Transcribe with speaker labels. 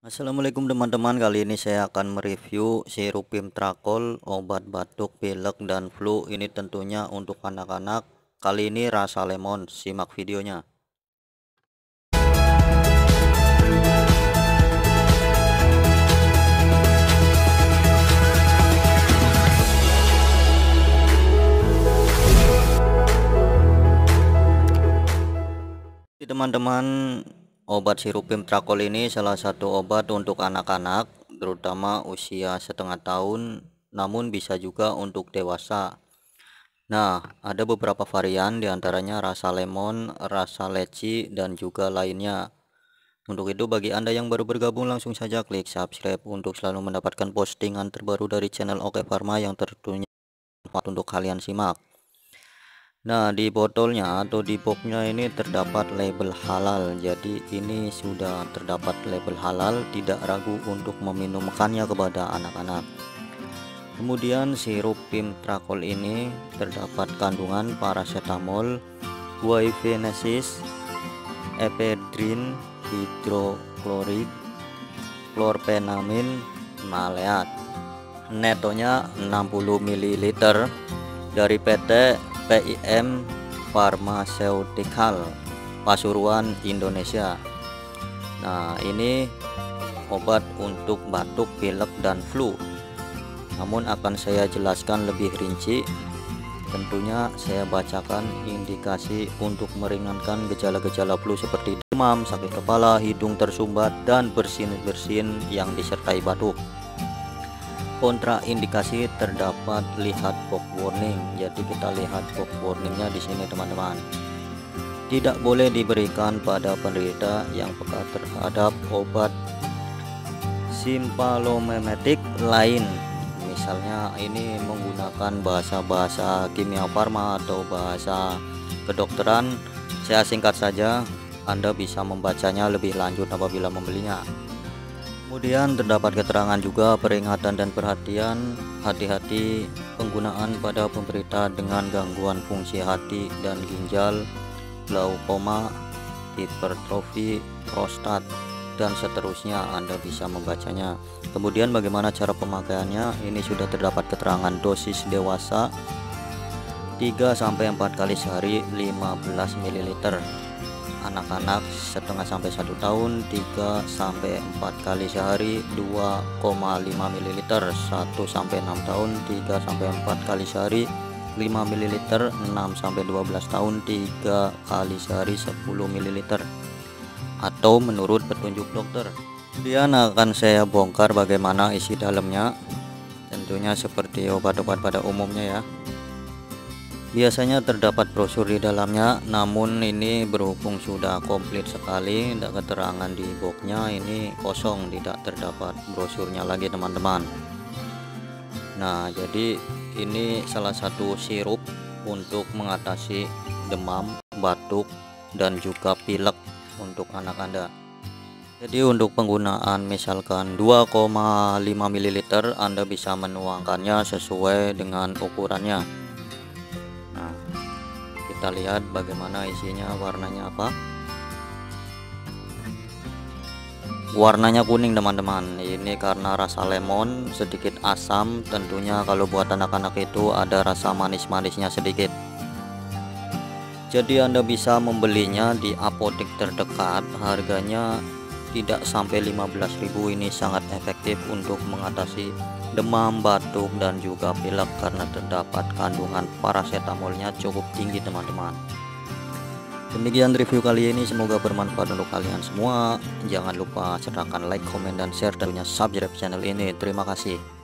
Speaker 1: Assalamualaikum teman-teman, kali ini saya akan mereview sirup Pimtrakol, obat batuk, pilek, dan flu. Ini tentunya untuk anak-anak. Kali ini rasa lemon, simak videonya. Teman-teman, obat sirup Pimtrakol ini salah satu obat untuk anak-anak, terutama usia setengah tahun, namun bisa juga untuk dewasa. Nah, ada beberapa varian diantaranya rasa lemon, rasa leci, dan juga lainnya. Untuk itu, bagi Anda yang baru bergabung, langsung saja klik subscribe untuk selalu mendapatkan postingan terbaru dari channel Oke Pharma yang tentunya bermanfaat untuk kalian simak. Nah, di botolnya atau di boxnya ini terdapat label halal. Jadi ini sudah terdapat label halal, tidak ragu untuk meminumkannya kepada anak-anak. Kemudian sirup Pimtrakol ini terdapat kandungan paracetamol, guaivenesis, ephedrine, hidroklorid, chlorpheniramine, maleat. Netonya 60 ml dari PT PIM Pharmaceutical Pasuruan, Indonesia. Nah, ini obat untuk batuk, pilek, dan flu. Namun akan saya jelaskan lebih rinci. Tentunya saya bacakan indikasi untuk meringankan gejala-gejala flu seperti demam, sakit kepala, hidung tersumbat, dan bersin-bersin yang disertai batuk. Kontraindikasi terdapat, lihat box warning. Jadi kita lihat box warningnya di sini teman-teman. Tidak boleh diberikan pada penderita yang peka terhadap obat simpalomimetik lain. Misalnya ini menggunakan bahasa-bahasa kimia farma atau bahasa kedokteran. Saya singkat saja, Anda bisa membacanya lebih lanjut apabila membelinya. Kemudian terdapat keterangan juga peringatan dan perhatian, hati-hati penggunaan pada penderita dengan gangguan fungsi hati dan ginjal, glaukoma, hipertrofi prostat, dan seterusnya. Anda bisa membacanya. Kemudian bagaimana cara pemakaiannya? Ini sudah terdapat keterangan dosis dewasa 3-4 kali sehari 15 ml. Anak-anak setengah sampai 1 tahun 3-4 kali sehari 2,5 ml. 1-6 tahun 3-4 kali sehari 5 ml. 6-12 tahun 3 kali sehari 10 ml, atau menurut petunjuk dokter. Kemudian akan saya bongkar bagaimana isi dalamnya. Tentunya seperti obat-obat pada umumnya ya. Biasanya terdapat brosur di dalamnya, namun ini berhubung sudah komplit sekali, tidak keterangan di boxnya, ini kosong, tidak terdapat brosurnya lagi teman-teman. Nah, jadi ini salah satu sirup untuk mengatasi demam, batuk, dan juga pilek untuk anak Anda. Jadi untuk penggunaan misalkan 2,5 ml, Anda bisa menuangkannya sesuai dengan ukurannya. Nah, kita lihat bagaimana isinya, warnanya apa. Warnanya kuning teman-teman. Ini karena rasa lemon, sedikit asam. Tentunya kalau buat anak-anak itu ada rasa manis-manisnya sedikit. Jadi Anda bisa membelinya di apotek terdekat. Harganya tidak sampai 15.000. Ini sangat efektif untuk mengatasi demam, batuk, dan juga pilek karena terdapat kandungan paracetamolnya cukup tinggi teman-teman. Demikian review kali ini, semoga bermanfaat untuk kalian semua. Jangan lupa sertakan like, komen, dan share, dan subscribe channel ini. Terima kasih.